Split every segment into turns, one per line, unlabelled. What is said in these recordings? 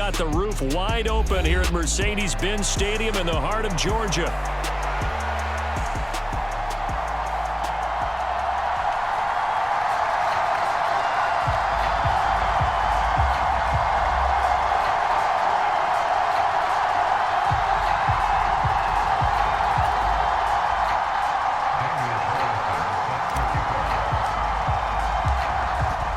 got the roof wide open here at Mercedes-Benz Stadium in the heart of Georgia.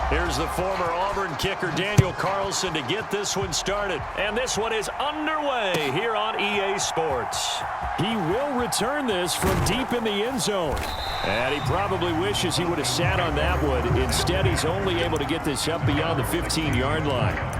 Here's the former Auburn kicker Daniel Carlson to get this one started. And this one is underway here on EA Sports. He will return this from deep in the end zone. And he probably wishes he would have sat on that one. Instead, he's only able to get this up beyond the 15-yard line.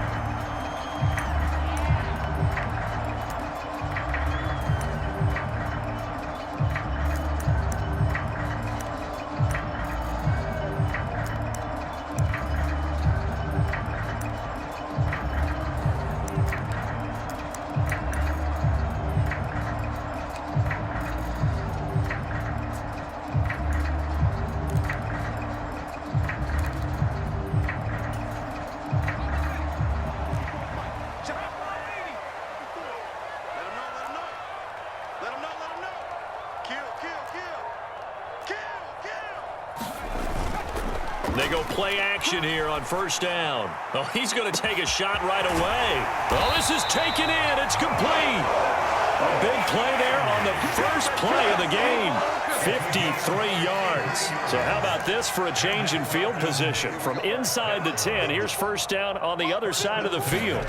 They go play action here on first down. Oh, he's going to take a shot right away. Oh, this is taken in. It's complete. A big play there on the first play of the game. 53 yards. So how about this for a change in field position? From inside the 10, here's first down on the other side of the field.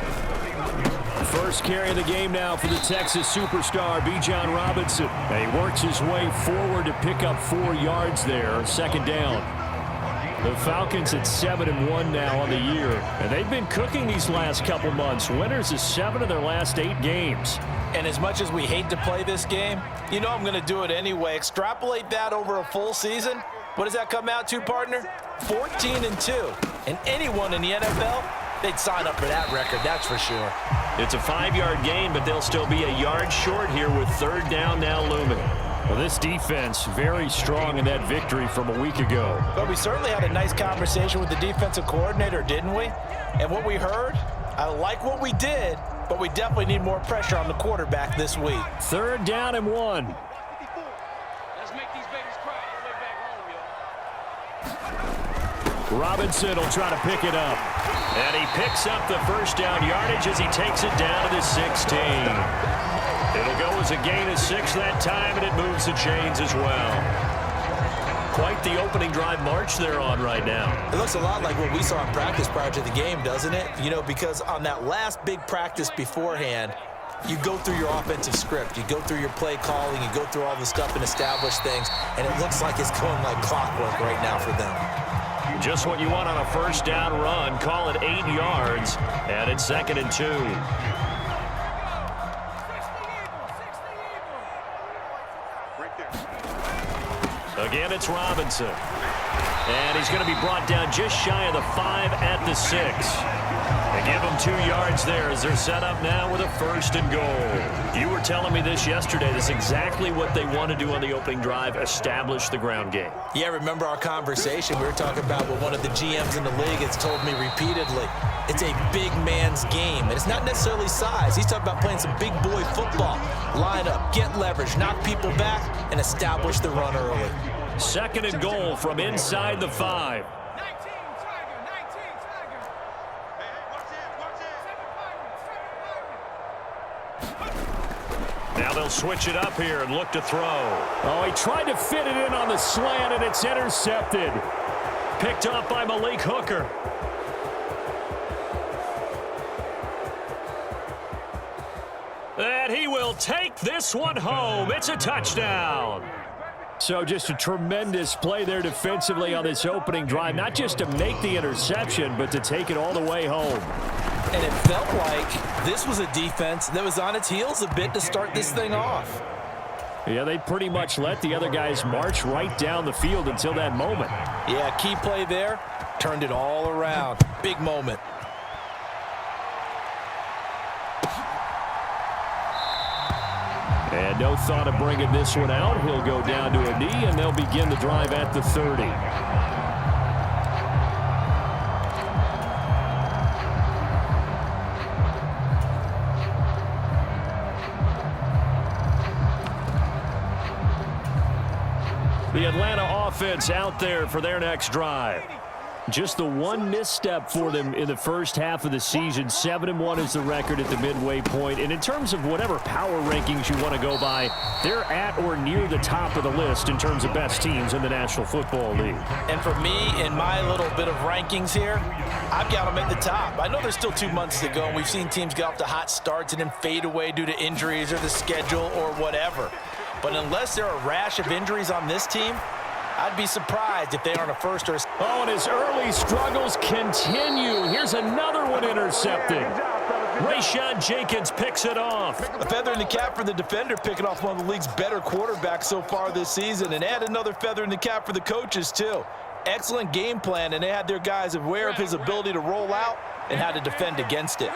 First carry of the game now for the Texas superstar, Bijan Robinson. And he works his way forward to pick up 4 yards there. Second down. The Falcons at 7-1 now on the year. And they've been cooking these last couple months. Winners of 7 of their last 8 games.
And as much as we hate to play this game, you know I'm going to do it anyway. Extrapolate that over a full season. What does that come out to, partner? 14-2. And anyone in the NFL, they'd sign up for that record, that's for sure.
It's a 5-yard gain, but they'll still be a yard short here with third down now looming. Well, this defense very strong in that victory from a week ago.
But we certainly had a nice conversation with the defensive coordinator, didn't we? And what we heard, I like what we did, but we definitely need more pressure on the quarterback this week.
Third down and 1.
Let's make these babies cry all the way back home, yo.
Robinson will try to pick it up. And he picks up the first down yardage as he takes it down to the 16. It'll go as a gain of 6 that time, and it moves the chains as well. Quite the opening drive march they're on right now.
It looks a lot like what we saw in practice prior to the game, doesn't it? You know, because on that last big practice beforehand, you go through your offensive script. You go through your play calling. You go through all the stuff and establish things, and it looks like it's going like clockwork right now for them.
Just what you want on a first down run. Call it 8 yards, and it's 2nd and 2. Again, it's Robinson. And he's going to be brought down just shy of the 5 at the 6. They give him 2 yards there as they're set up now with a 1st and goal. You were telling me this yesterday. This is exactly what they want to do on the opening drive, establish the ground game.
Yeah, remember our conversation? We were talking about what one of the GMs in the league has told me repeatedly. It's a big man's game, and it's not necessarily size. He's talking about playing some big boy football. Line up, get leverage, knock people back, and establish the run early.
2nd and goal from inside the 5. Now they'll switch it up here and look to throw. Oh, he tried to fit it in on the slant, and it's intercepted. Picked up by Malik Hooker. And he will take this one home. It's a touchdown. So just a tremendous play there defensively on this opening drive. Not just to make the interception, but to take it all the way home.
And it felt like this was a defense that was on its heels a bit to start this thing off.
Yeah, they pretty much let the other guys march right down the field until that moment.
Yeah, key play there. Turned it all around. Big moment.
And no thought of bringing this one out. He'll go down to a knee, and they'll begin the drive at the 30. The Atlanta offense out there for their next drive. Just the one misstep for them in the first half of the season. 7-1 is the record at the midway point. And in terms of whatever power rankings you want to go by, they're at or near the top of the list in terms of best teams in the National Football League.
And for me, in my little bit of rankings here, I've got them at the top. I know there's still 2 months to go, and we've seen teams get off to hot starts and then fade away due to injuries or the schedule or whatever. But unless there are a rash of injuries on this team, I'd be surprised if they aren't a first or a...
Oh, and his early struggles continue. Here's another one intercepted. Rayshon Jenkins picks it off.
A feather in the cap for the defender, picking off one of the league's better quarterbacks so far this season. And add another feather in the cap for the coaches, too. Excellent game plan, and they had their guys aware of his ability to roll out and how to defend against it.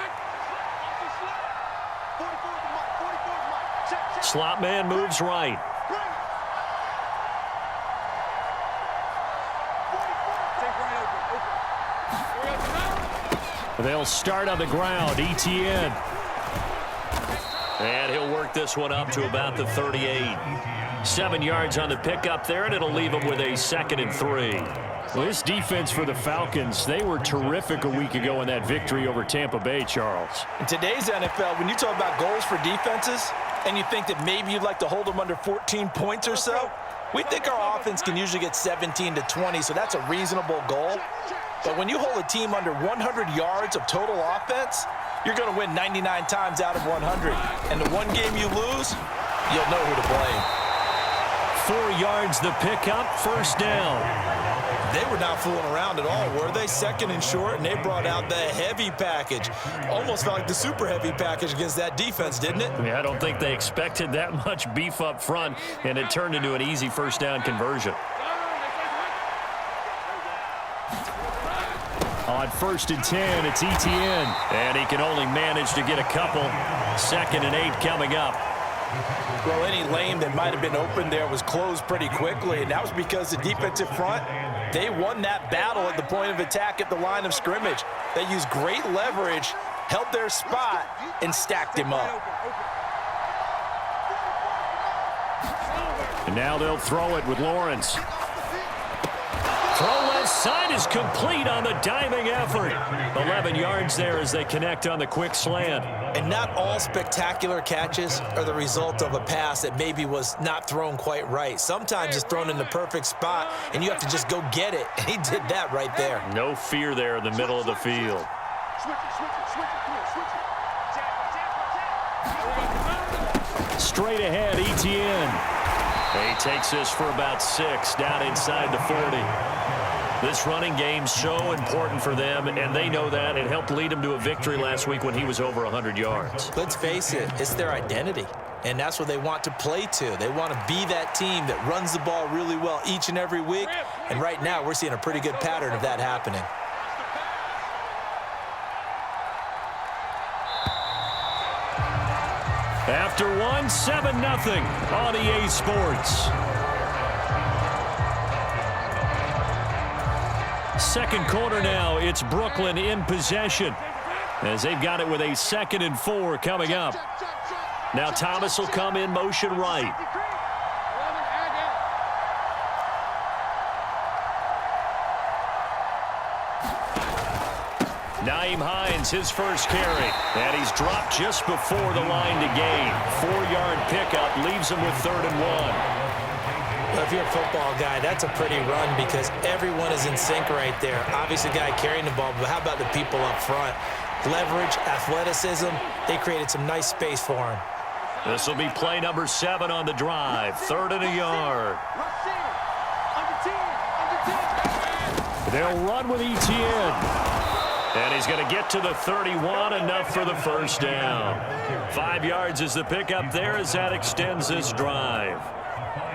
Slot man moves right. They'll start on the ground. Etienne. And he'll work this one up to about the 38. 7 yards on the pickup there, and it'll leave him with a 2nd and 3. Well, this defense for the Falcons, they were terrific a week ago in that victory over Tampa Bay, Charles.
In today's NFL, when you talk about goals for defenses, and you think that maybe you'd like to hold them under 14 points or so, we think our offense can usually get 17 to 20, so that's a reasonable goal. But when you hold a team under 100 yards of total offense, you're going to win 99 times out of 100. And the one game you lose, you'll know who to blame.
4 yards the pickup, first down.
They were not fooling around at all, were they? 2nd and short, and they brought out the heavy package. Almost felt like the super heavy package against that defense, didn't it?
Yeah, I don't think they expected that much beef up front, and it turned into an easy first down conversion. On 1st and 10, it's Etienne. And he can only manage to get a couple. 2nd and 8 coming up.
Well, any lane that might have been open there was closed pretty quickly, and that was because the defensive front, they won that battle at the point of attack at the line of scrimmage. They used great leverage, held their spot, and stacked him up.
And now they'll throw it with Lawrence. Throw left side is complete on the diving effort. 11 yards there as they connect on the quick slant.
And not all spectacular catches are the result of a pass that maybe was not thrown quite right. Sometimes it's thrown in the perfect spot, and you have to just go get it. And he did that right there.
No fear there in the middle of the field. Straight ahead, Etienne. He takes this for about 6 down inside the 40. This running game's so important for them, and they know that. It helped lead them to a victory last week when he was over 100 yards.
Let's face it, it's their identity, and that's what they want to play to. They want to be that team that runs the ball really well each and every week, and right now we're seeing a pretty good pattern of that happening.
After 7-0 on EA Sports. Second quarter now, it's Brooklyn in possession as they've got it with a 2nd and 4 coming up. Now Thomas will come in motion right. Nyheim Hines, his first carry. And he's dropped just before the line to gain. 4-yard pickup leaves him with 3rd and 1.
Well, if you're a football guy, that's a pretty run because everyone is in sync right there. Obviously, the guy carrying the ball, but how about the people up front? Leverage, athleticism, they created some nice space for him.
This will be play number 7 on the drive. 3rd and a yard. They'll run with Etienne. And he's going to get to the 31, enough for the first down. 5 yards is the pickup there as that extends this drive.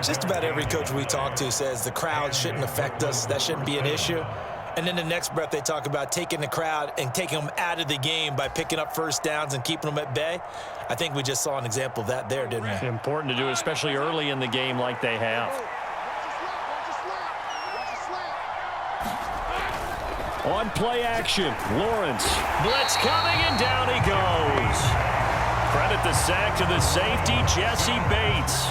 Just about every coach we talk to says the crowd shouldn't affect us. That shouldn't be an issue. And then the next breath they talk about taking the crowd and taking them out of the game by picking up first downs and keeping them at bay. I think we just saw an example of that there, didn't we?
Important to do, especially early in the game like they have. On play action, Lawrence. Blitz coming, and down he goes. Credit the sack to the safety, Jesse Bates.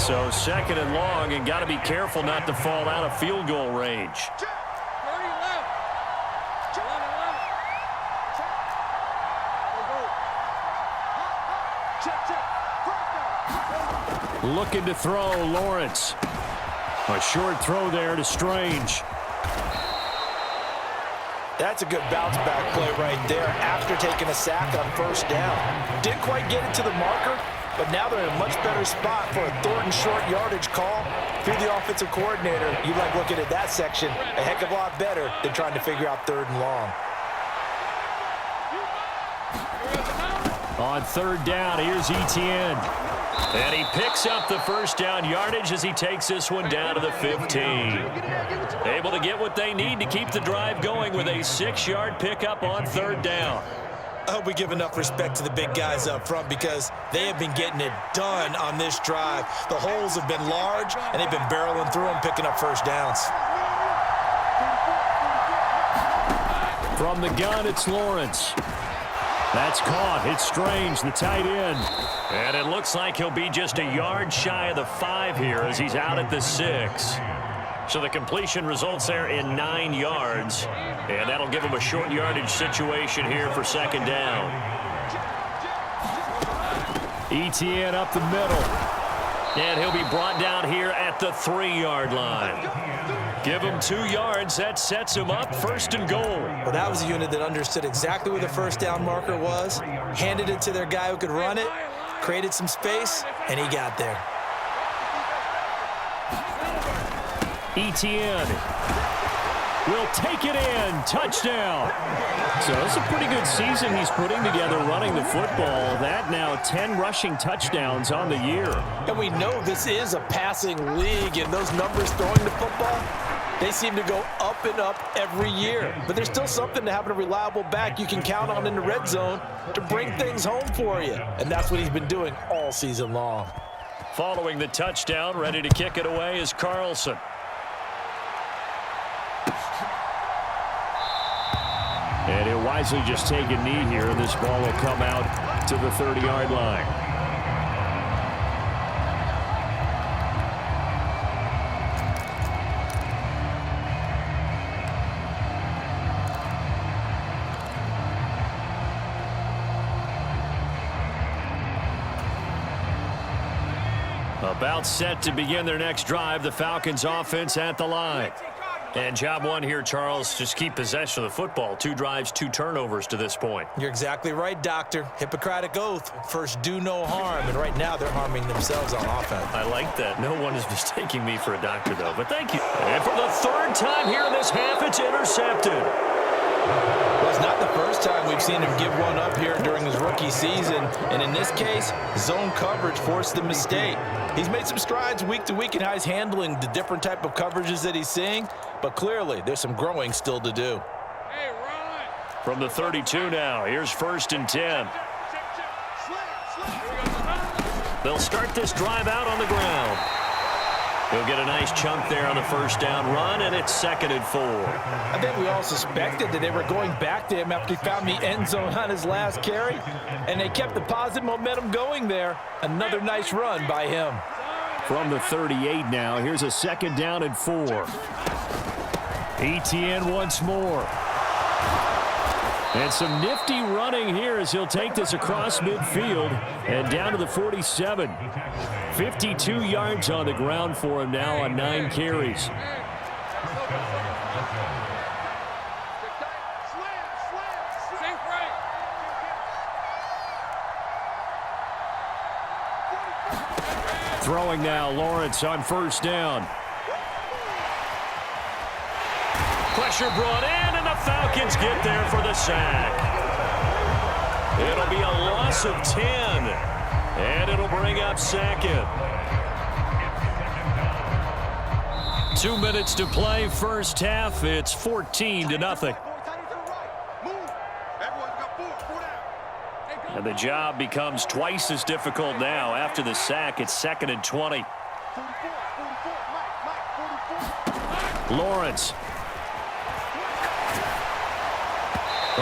So second and long, and got to be careful not to fall out of field goal range. Looking to throw, Lawrence. A short throw there to Strange.
That's a good bounce-back play right there after taking a sack on first down. Didn't quite get it to the marker, but now they're in a much better spot for a third and short yardage call. If you're the offensive coordinator, you like looking at that section a heck of a lot better than trying to figure out third and long.
On third down, here's Etienne. And he picks up the first down yardage as he takes this one down to the 15. Able to get what they need to keep the drive going with a 6-yard pickup on third down.
I hope we give enough respect to the big guys up front because they have been getting it done on this drive. The holes have been large, and they've been barreling through them, picking up first downs.
From the gun, it's Lawrence. That's caught. It's Strange, the tight end. And it looks like he'll be just a yard shy of the 5 here as he's out at the 6. So the completion results there in 9 yards. And that'll give him a short yardage situation here for second down. Etienne up the middle. And he'll be brought down here at the 3-yard line. Give him 2 yards. That sets him up first and goal.
Well, that was a unit that understood exactly where the first down marker was, handed it to their guy who could run it, created some space, and he got there.
Etienne will take it in. Touchdown. So it's a pretty good season he's putting together running the football. That now 10 rushing touchdowns on the year.
And we know this is a passing league, and those numbers throwing the football, they seem to go up and up every year. But there's still something to having a reliable back you can count on in the red zone to bring things home for you. And that's what he's been doing all season long.
Following the touchdown, ready to kick it away is Carlson. And he'll wisely just take a knee here, and this ball will come out to the 30-yard line. About set to begin their next drive, the Falcons offense at the line. And job one here, Charles, just keep possession of the football. 2 drives, 2 turnovers to this point.
You're exactly right, Doctor. Hippocratic oath. First, do no harm. And right now, they're harming themselves on offense.
I like that. No one is mistaking me for a doctor, though. But thank you. And for the 3rd time here in this half, it's intercepted.
Well, it's not the first time we've seen him give one up here during his rookie season. And in this case, zone coverage forced the mistake. He's made some strides week to week in how he's handling the different type of coverages that he's seeing. But clearly, there's some growing still to do.
Hey, run.
From the 32 now, here's 1st and 10. They'll start this drive out on the ground. He'll get a nice chunk there on the first down run, and it's 2nd and 4.
I think we all suspected that they were going back to him after he found the end zone on his last carry, and they kept the positive momentum going there. Another nice run by him.
From the 38 now, here's a 2nd down and 4. Etienne once more. And some nifty running here as he'll take this across midfield and down to the 47. 52 yards on the ground for him now on 9 carries. Throwing now, Lawrence on first down. Pressure brought in, and the Falcons get there for the sack. It'll be a loss of 10, and it'll bring up 2nd. 2 minutes to play, first half. It's 14-0. And the job becomes twice as difficult now. After the sack, it's 2nd and 20. Lawrence.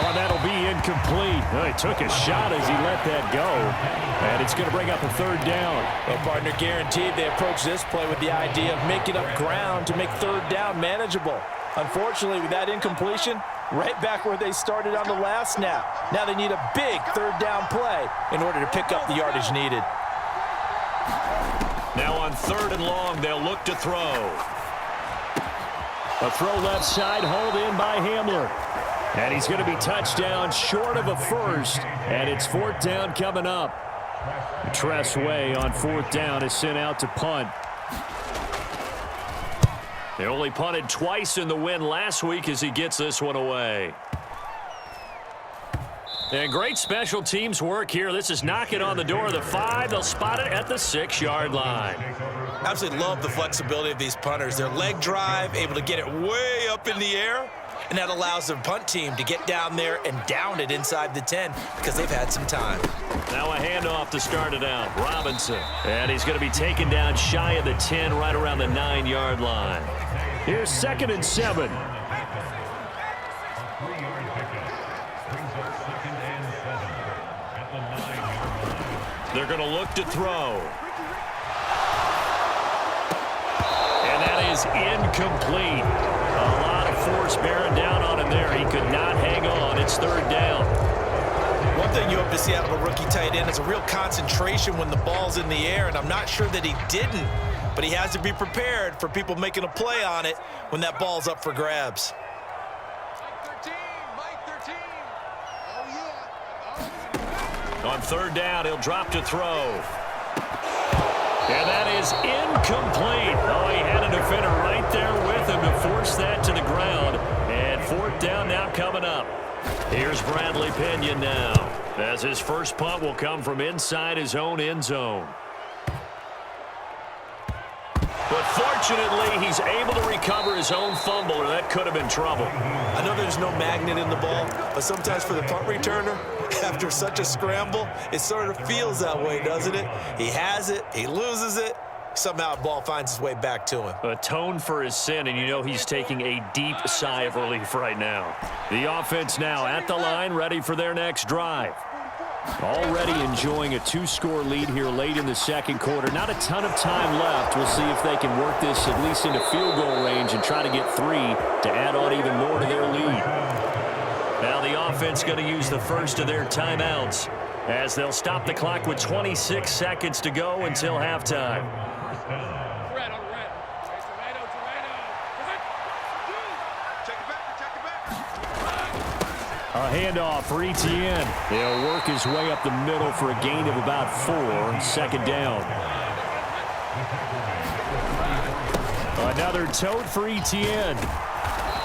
Oh, that'll be incomplete. Oh, he took a shot as he let that go. And it's going to bring up a third down.
Well, partner, guaranteed they approach this play with the idea of making up ground to make third down manageable. Unfortunately, with that incompletion, right back where they started on the last snap. Now they need a big third down play in order to pick up the yardage needed.
Now on 3rd and long, they'll look to throw. A throw left side, hauled in by Hamler. And he's going to be touchdown short of a first. And it's 4th down coming up. Tress Way on 4th down is sent out to punt. They only punted twice in the win last week as he gets this one away. And great special teams work here. This is knocking on the door of the 5. They'll spot it at the 6-yard line.
Absolutely love the flexibility of these punters. Their leg drive, able to get it way up in the air, and that allows the punt team to get down there and down it inside the 10 because they've had some time.
Now a handoff to start it out. Robinson. And he's going to be taken down shy of the 10, right around the 9-yard line. Here's 2nd and 7. They're going to look to throw. And that is incomplete. A lot of force bearing down on him there. He could not hang on. It's 3rd down.
One thing you hope to see out of a rookie tight end is a real concentration when the ball's in the air, and I'm not sure that he didn't, but he has to be prepared for people making a play on it when that ball's up for grabs.
On 3rd down, he'll drop to throw. And that is incomplete. Oh, he had a defender right there with him to force that to the ground. And 4th down now coming up. Here's Bradley Pinion now, as his first punt will come from inside his own end zone. But fortunately, he's able to recover his own fumble, or that could have been trouble.
I know there's no magnet in the ball, but sometimes for the punt returner, after such a scramble, it sort of feels that way, doesn't it? He has it, he loses it, somehow the ball finds its way back to him.
Atone for his sin, and you know he's taking a deep sigh of relief right now. The offense now at the line, ready for their next drive. Already enjoying a 2-score lead here late in the 2nd quarter. Not a ton of time left. We'll see if they can work this at least into field goal range and try to get 3 to add on even more to their lead. Now the offense going to use the first of their timeouts as they'll stop the clock with 26 seconds to go until halftime. A handoff for Etienne. He'll work his way up the middle for a gain of about 4. 2nd down. Another tote for Etienne.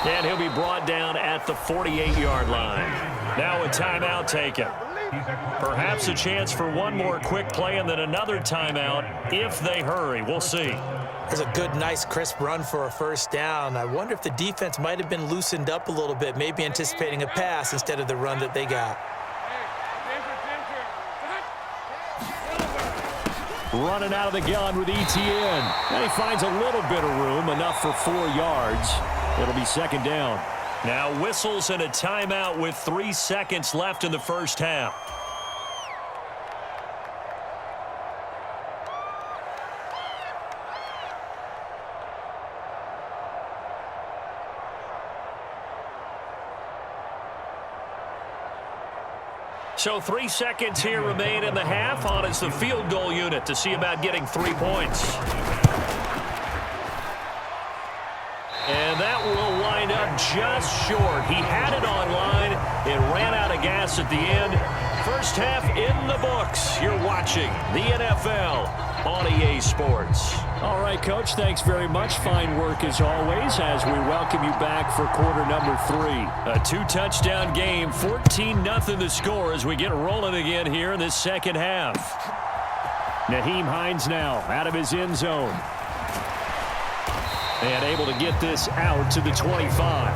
And he'll be brought down at the 48-yard line. Now a timeout taken. Perhaps a chance for one more quick play and then another timeout if they hurry. We'll see.
There's a good, nice, crisp run for a 1st down. I wonder if the defense might have been loosened up a little bit, maybe anticipating a pass instead of the run that they got.
Running out of the gun with Etienne. And he finds a little bit of room, enough for 4 yards. It'll be 2nd down. Now whistles and a timeout with 3 seconds left in the first half. So 3 seconds here remain in the half. On is the field goal unit to see about getting 3 points. And that will wind up just short. He had it on line. It ran out of gas at the end. First half in the books. You're watching the NFL on EA Sports. All right, Coach, thanks very much. Fine work as always as we welcome you back for quarter number 3. A 2-touchdown game, 14-0 the score as we get rolling again here in this second half. Nyheim Hines now out of his end zone. And able to get this out to the 25.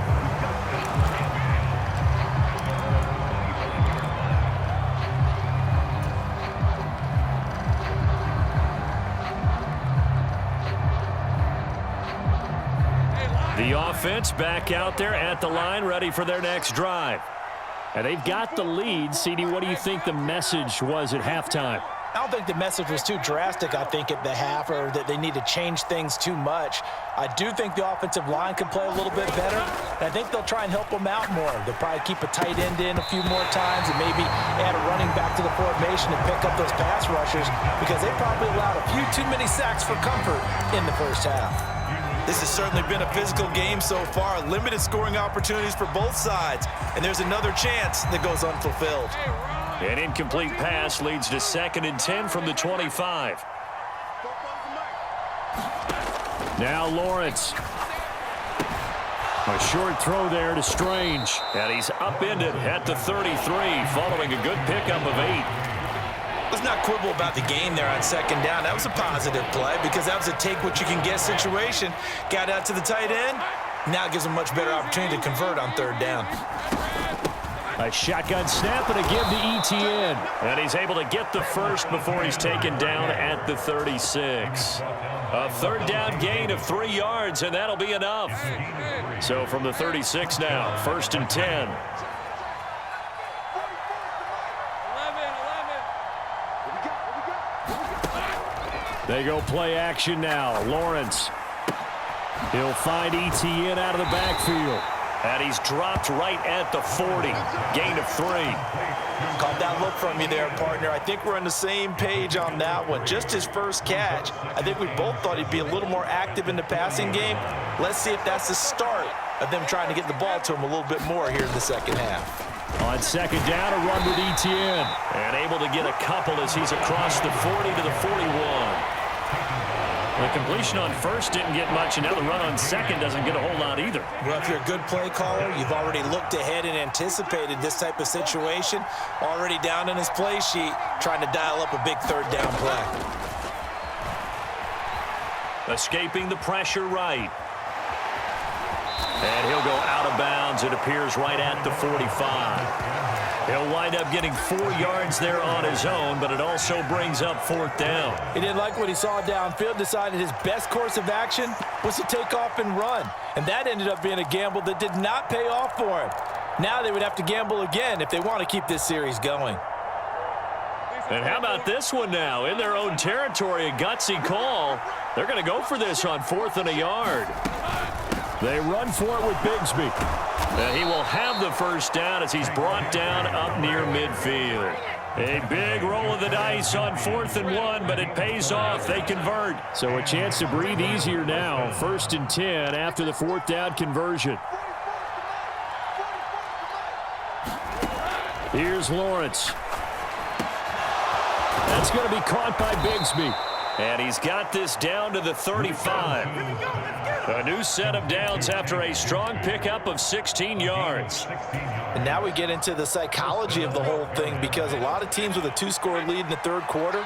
The offense back out there at the line, ready for their next drive. And they've got the lead. CD, what do you think the message was at halftime?
I don't think the message was too drastic, I think, at the half, or that they need to change things too much. I do think the offensive line can play a little bit better, and I think they'll try and help them out more. They'll probably keep a tight end in a few more times and maybe add a running back to the formation and pick up those pass rushers, because they probably allowed a few too many sacks for comfort in the first half.
This has certainly been a physical game so far. Limited scoring opportunities for both sides, and there's another chance that goes unfulfilled.
An incomplete pass leads to 2nd and 10 from the 25. Now Lawrence. A short throw there to Strange. And he's upended at the 33 following a good pickup of 8.
Let's not quibble about the game there on 2nd down. That was a positive play because that was a take-what-you-can-get situation. Got out to the tight end. Now it gives them a much better opportunity to convert on 3rd down.
A shotgun snap and a give to Etienne. And he's able to get the first before he's taken down at the 36. A 3rd down gain of 3 yards, and that'll be enough. So from the 36 now, 1st and 10.
11.
They go play action now. Lawrence. He'll find Etienne out of the backfield. And he's dropped right at the 40. Gain of 3.
Caught that look from you there, partner. I think we're on the same page on that one. Just his first catch. I think we both thought he'd be a little more active in the passing game. Let's see if that's the start of them trying to get the ball to him a little bit more here in the 2nd half.
On 2nd down, a run with Etienne. And able to get a couple as he's across the 40 to the 41. The completion on 1st didn't get much, and now the run on 2nd doesn't get a whole lot either.
Well, if you're a good play caller, you've already looked ahead and anticipated this type of situation. Already down in his play sheet, trying to dial up a big 3rd down play.
Escaping the pressure right. And he'll go out of bounds. It appears right at the 45. He'll wind up getting 4 yards there on his own, but it also brings up 4th down.
He didn't like what he saw downfield, decided his best course of action was to take off and run. And that ended up being a gamble that did not pay off for him. Now they would have to gamble again if they want to keep this series going.
And how about this one now? In their own territory, a gutsy call. They're going to go for this on 4th and a yard. They run for it with Bigsby. He will have the 1st down as he's brought down up near midfield. A big roll of the dice on 4th and 1, but it pays off. They convert. So a chance to breathe easier now. 1st and 10 after the 4th down conversion. Here's Lawrence. That's going to be caught by Bigsby. And he's got this down to the 35. A new set of downs after a strong pickup of 16 yards.
And now we get into the psychology of the whole thing, because a lot of teams with a 2-score lead in the 3rd quarter,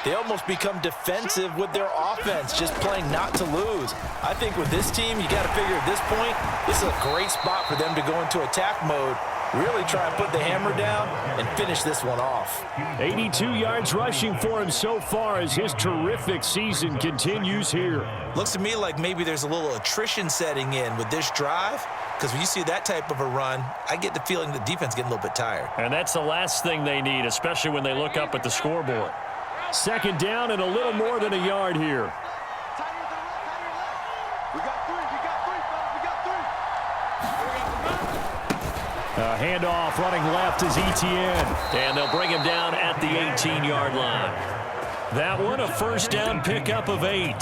they almost become defensive with their offense, just playing not to lose. I think with this team, you got to figure at this point, this is a great spot for them to go into attack mode, really try and put the hammer down and finish this one off.
82 yards rushing for him so far as his terrific season continues here.
Looks to me like maybe there's a little attrition setting in with this drive, because when you see that type of a run, I get the feeling the defense getting a little bit tired.
And that's the last thing they need, especially when they look up at the scoreboard. 2nd down and a little more than a yard here. Handoff running left is Etienne. And they'll bring him down at the 18-yard line. That one, a 1st down pickup of 8.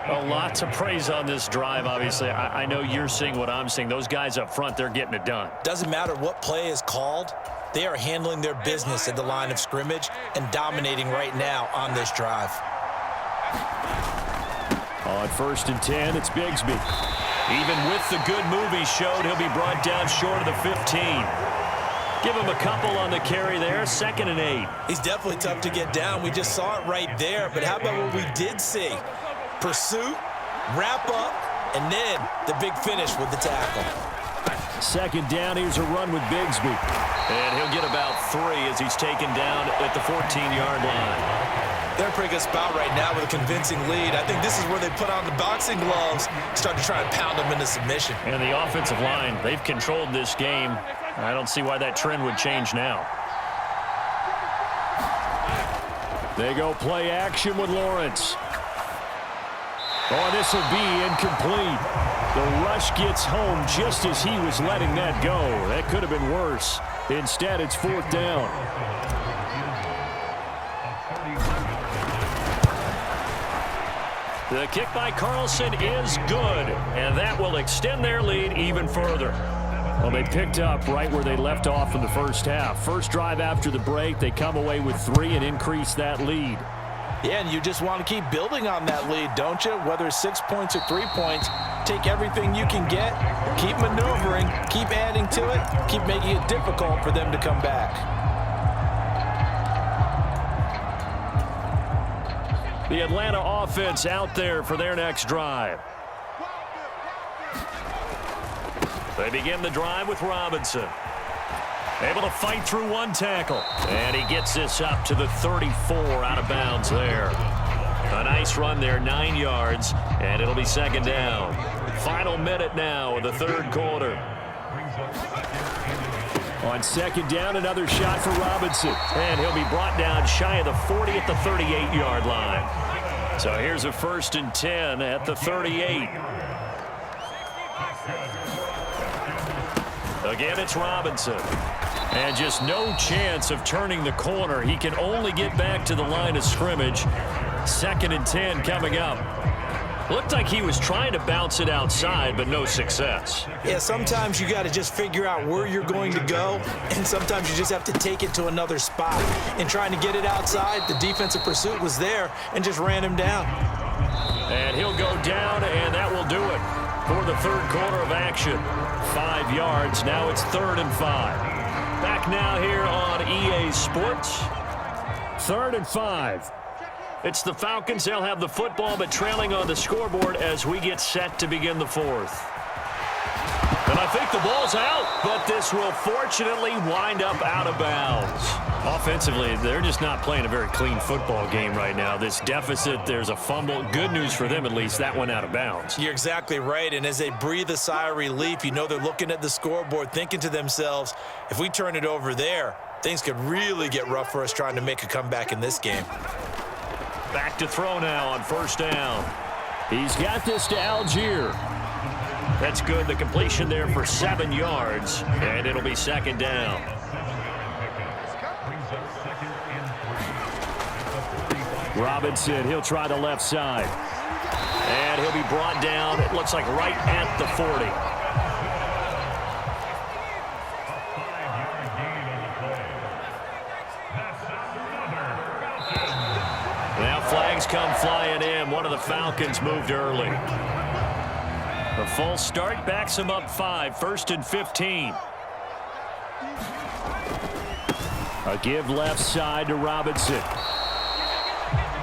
A lot to praise on this drive, obviously. I know you're seeing what I'm seeing. Those guys up front, they're getting it done.
Doesn't matter what play is called. They are handling their business at the line of scrimmage and dominating right now on this drive.
On 1st and 10, it's Bigsby. Even with the good move he showed, he'll be brought down short of the 15. Give him a couple on the carry there, 2nd and 8.
He's definitely tough to get down. We just saw it right there. But how about what we did see? Pursuit, wrap up, and then the big finish with the tackle.
2nd down, here's a run with Bigsby. And he'll get about 3 as he's taken down at the 14-yard line.
They're in a pretty good spot right now with a convincing lead. I think this is where they put on the boxing gloves, start to try and pound them into submission.
And the offensive line, they've controlled this game. I don't see why that trend would change now. They go play action with Lawrence. Oh, this will be incomplete. The rush gets home just as he was letting that go. That could have been worse. Instead, it's 4th down. The kick by Carlson is good, and that will extend their lead even further. Well, they picked up right where they left off in the first half. First drive after the break, they come away with 3 and increase that lead.
Yeah, and you just want to keep building on that lead, don't you? Whether it's 6 points or 3 points, take everything you can get, keep maneuvering, keep adding to it, keep making it difficult for them to come back.
The Atlanta offense out there for their next drive. They begin the drive with Robinson. Able to fight through one tackle. And he gets this up to the 34 out of bounds there. A nice run there, 9 yards, and it'll be 2nd down. Final minute now of the 3rd quarter. On 2nd down, another shot for Robinson. And he'll be brought down shy of the 40 at the 38-yard line. So here's a 1st and 10 at the 38. Again, it's Robinson. And just no chance of turning the corner. He can only get back to the line of scrimmage. 2nd and 10 coming up. Looked like he was trying to bounce it outside, but no success.
Yeah, sometimes you got to just figure out where you're going to go, and sometimes you just have to take it to another spot. And trying to get it outside, the defensive pursuit was there and just ran him down.
And he'll go down, and that will do it for the 3rd quarter of action. 5 yards. Now it's 3rd and 5. Back now here on EA Sports. 3rd and 5. It's the Falcons. They'll have the football, but trailing on the scoreboard as we get set to begin the 4th. And I think the ball's out, but this will fortunately wind up out of bounds. Offensively, they're just not playing a very clean football game right now. This deficit, there's a fumble. Good news for them, at least. That went out of bounds.
You're exactly right, and as they breathe a sigh of relief, you know they're looking at the scoreboard, thinking to themselves, if we turn it over there, things could really get rough for us trying to make a comeback in this game.
Back to throw now on 1st down. He's got this to Algier. That's good. The completion there for 7 yards, and it'll be 2nd down. Robinson, he'll try the left side. And he'll be brought down, it looks like right at the 40. Now flags come flying in. One of the Falcons moved early. The full start backs him up 5. 1st and 15. A give left side to Robinson.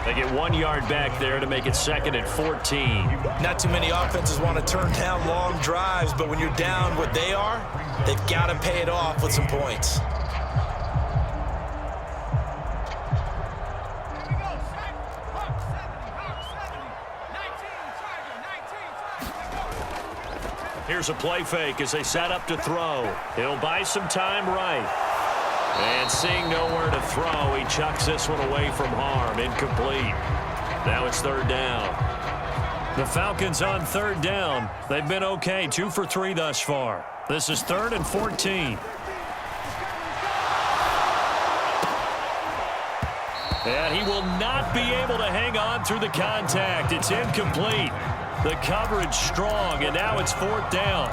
They get 1 yard back there to make it 2nd and 14.
Not too many offenses want to turn down long drives, but when you're down what they are, they've got to pay it off with some points.
Here's a play fake as they set up to throw. He'll buy some time right. And seeing nowhere to throw, he chucks this one away from harm. Incomplete. Now it's 3rd down. The Falcons on 3rd down. They've been okay. 2 for 3 thus far. This is 3rd and 14. And he will not be able to hang on through the contact. It's incomplete. The coverage strong, and now it's 4th down.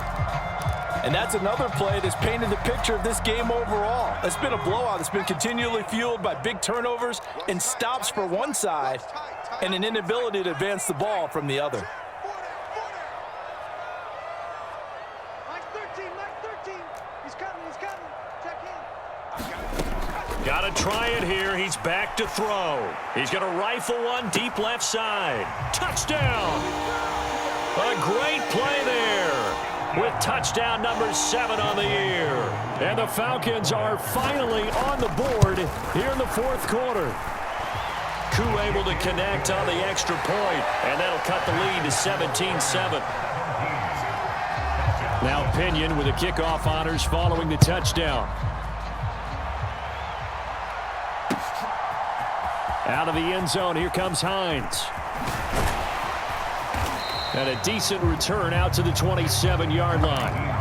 And that's another play that's painted the picture of this game overall. It's been a blowout. It's been continually fueled by big turnovers and stops for one side and an inability to advance the ball from the other.
Got to try it here. He's back to throw. He's going to rifle one deep left side. Touchdown! A great play there with touchdown number 7 on the year. And the Falcons are finally on the board here in the 4th quarter. Naku able to connect on the extra point, and that'll cut the lead to 17-7. Now Pinion with the kickoff honors following the touchdown. Out of the end zone, here comes Hines. And a decent return out to the 27-yard line.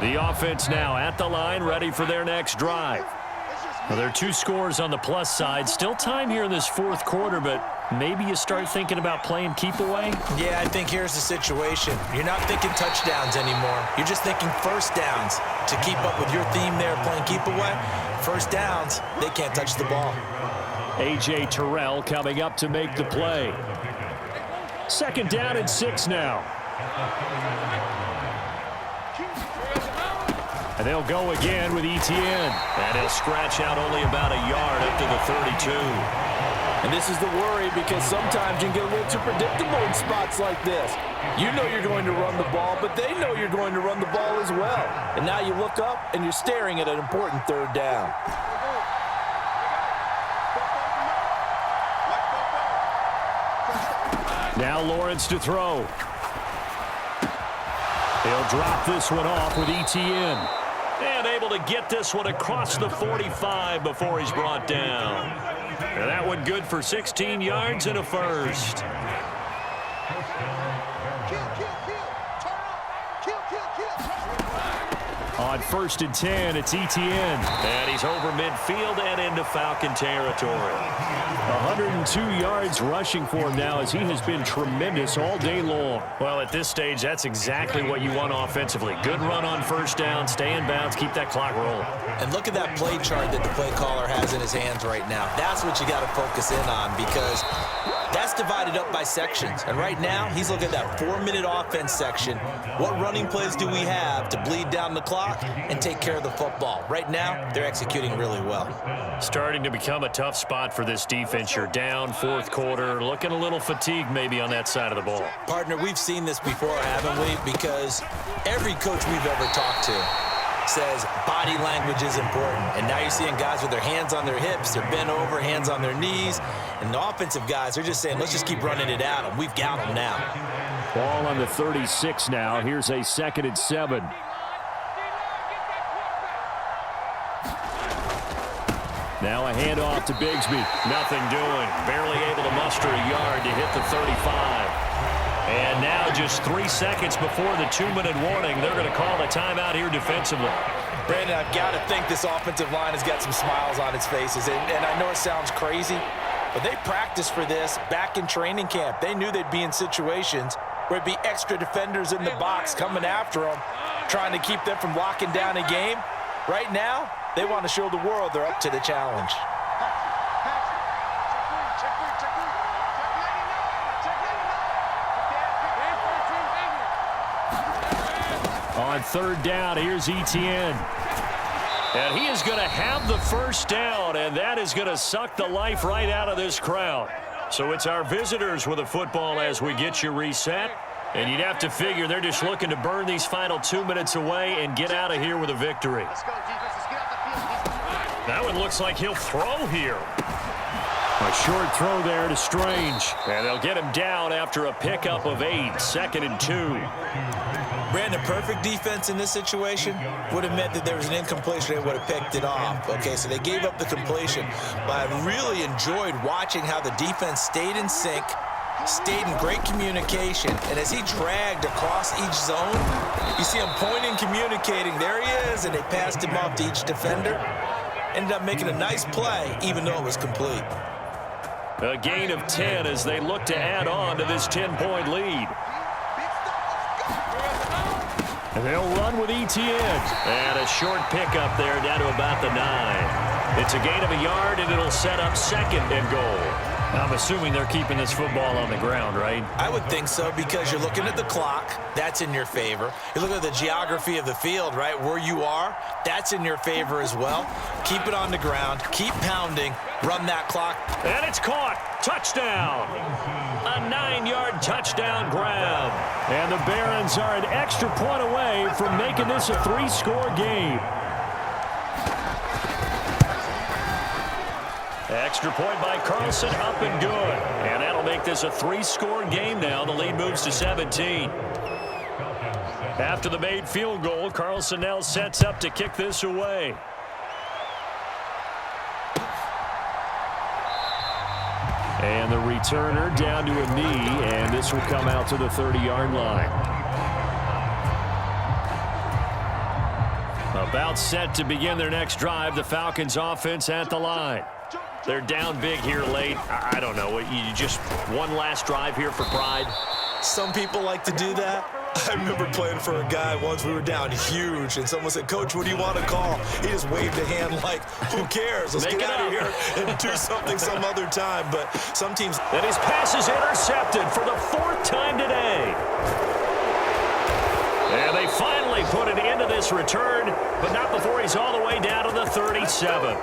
The offense now at the line, ready for their next drive. Well, there are 2 scores on the plus side. Still time here in this fourth quarter, but maybe you start thinking about playing keep away?
Yeah, I think here's the situation. You're not thinking touchdowns anymore. You're just thinking first downs. To keep up with your theme there, playing keep away, first downs, they can't touch the ball.
A.J. Terrell coming up to make the play. 2nd down and 6 now. And they'll go again with Etienne. And he'll scratch out only about a yard up to the 32.
And this is the worry, because sometimes you can get a little too predictable in spots like this. You know you're going to run the ball, but they know you're going to run the ball as well. And now you look up and you're staring at an important 3rd down.
Now Lawrence to throw. He'll drop this one off with Etienne. And able to get this one across the 45 before he's brought down. And that one good for 16 yards and a first. On 1st and 10, it's Etienne. And he's over midfield and into Falcon territory. 102 yards rushing for him now, as he has been tremendous all day long. Well, at this stage, that's exactly what you want offensively. Good run on 1st down, stay in bounds, keep that clock rolling.
And look at that play chart that the play caller has in his hands right now. That's what you got to focus in on, because that's divided up by sections. And right now, he's looking at that 4-minute offense section. What running plays do we have to bleed down the clock and take care of the football? Right now, they're executing really well.
Starting to become a tough spot for this defense. You're down 4th quarter, looking a little fatigued maybe on that side of the ball.
Partner, we've seen this before, haven't we? Because every coach we've ever talked to says body language is important. And now you're seeing guys with their hands on their hips, they're bent over, hands on their knees. And the offensive guys are just saying, let's just keep running it at them. We've got them now.
Ball on the 36 now. Here's a 2nd and 7. Now a handoff to Bigsby. Nothing doing. Barely able to muster a yard to hit the 35. And now just 3 seconds before the 2-minute warning, they're going to call a timeout here defensively.
Brandon, I've got to think this offensive line has got some smiles on its faces. And I know it sounds crazy, but they practiced for this back in training camp. They knew they'd be in situations where it'd be extra defenders in the box coming after them, trying to keep them from locking down a game. Right now, they want to show the world they're up to the challenge.
On 3rd down, here's Etienne. And he is going to have the 1st down, and that is going to suck the life right out of this crowd. So it's our visitors with a football as we get you reset. And you'd have to figure they're just looking to burn these final 2 minutes away and get out of here with a victory. That one looks like he'll throw here. A short throw there to Strange. And they'll get him down after a pickup of 8, 2nd and 2.
Brandon, perfect defense in this situation would have meant that there was an incompletion. They would have picked it off. Okay, so they gave up the completion. But I really enjoyed watching how the defense stayed in sync, stayed in great communication. And as he dragged across each zone, you see him pointing, communicating. There he is, and they passed him off to each defender. Ended up making a nice play, even though it was complete.
A gain of 10 as they look to add on to this 10-point lead. And they'll run with Etienne. And a short pickup there down to about the 9. It's a gain of a yard, and it'll set up 2nd and goal. I'm assuming they're keeping this football on the ground, right?
I would think so, because you're looking at the clock. That's in your favor. You look at the geography of the field, right, where you are. That's in your favor as well. Keep it on the ground. Keep pounding. Run that clock.
And it's caught. Touchdown. A 9-yard touchdown grab. And the Barons are an extra point away from making this a 3-score game. Extra point by Carlson, up and good. And that'll make this a 3-score game now. The lead moves to 17. After the made field goal, Carlson now sets up to kick this away. And the returner down to a knee, and this will come out to the 30-yard line. About set to begin their next drive, the Falcons offense at the line. They're down big here late. I don't know. You just one last drive here for pride?
Some people like to do that. I remember playing for a guy once. We were down huge, and someone said, "Coach, what do you want to call?" He just waved a hand like, who cares? Let's get out of here and do something some other time. But some teams...
And his pass is intercepted for the 4th time today. And they finally put an end to this return, but not before he's all the way down to the 37.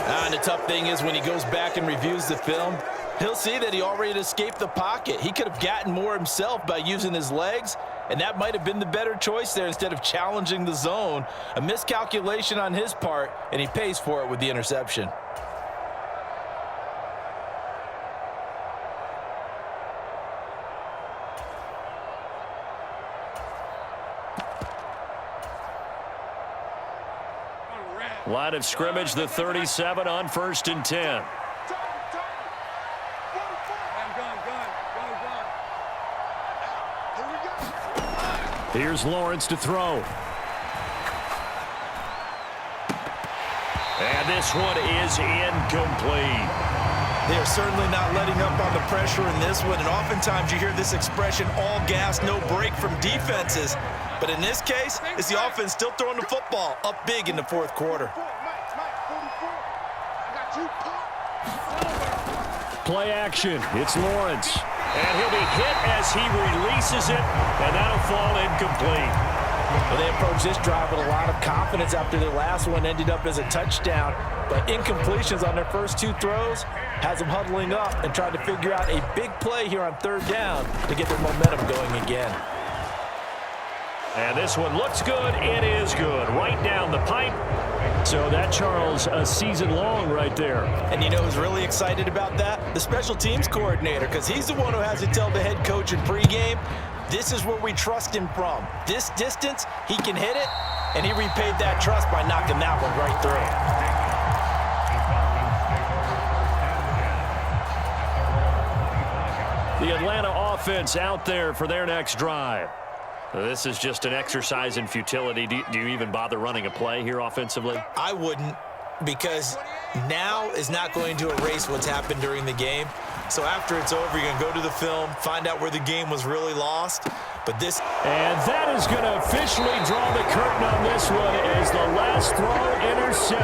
And the tough thing is when he goes back and reviews the film, he'll see that he already escaped the pocket. He could have gotten more himself by using his legs, and that might have been the better choice there instead of challenging the zone. A miscalculation on his part, and he pays for it with the interception.
Line of scrimmage, the 37 on 1st and 10. Here's Lawrence to throw. And this one is incomplete.
They are certainly not letting up on the pressure in this one, and oftentimes you hear this expression, all gas, no break from defenses. But in this case, it's the offense still throwing the football up big in the 4th quarter.
Play action. It's Lawrence. And he'll be hit as he releases it, and that'll fall incomplete.
Well, they approached this drive with a lot of confidence after their last one ended up as a touchdown. But incompletions on their first 2 throws has them huddling up and trying to figure out a big play here on 3rd down to get their momentum going again.
And this one looks good. It is good. Right down the pipe. So that, Charles, a season long right there.
And you know who's really excited about that? The special teams coordinator, because he's the one who has to tell the head coach in pregame, this is where we trust him from. This distance, he can hit it, and he repaid that trust by knocking that one right
through. The Atlanta offense out there for their next drive. This is just an exercise in futility. Do you even bother running a play here offensively?
I wouldn't, because now is not going to erase what's happened during the game. So after it's over, you're going to go to the film, find out where the game was really lost. But this...
And that is going to officially draw the curtain on this one as the last throw intercepted.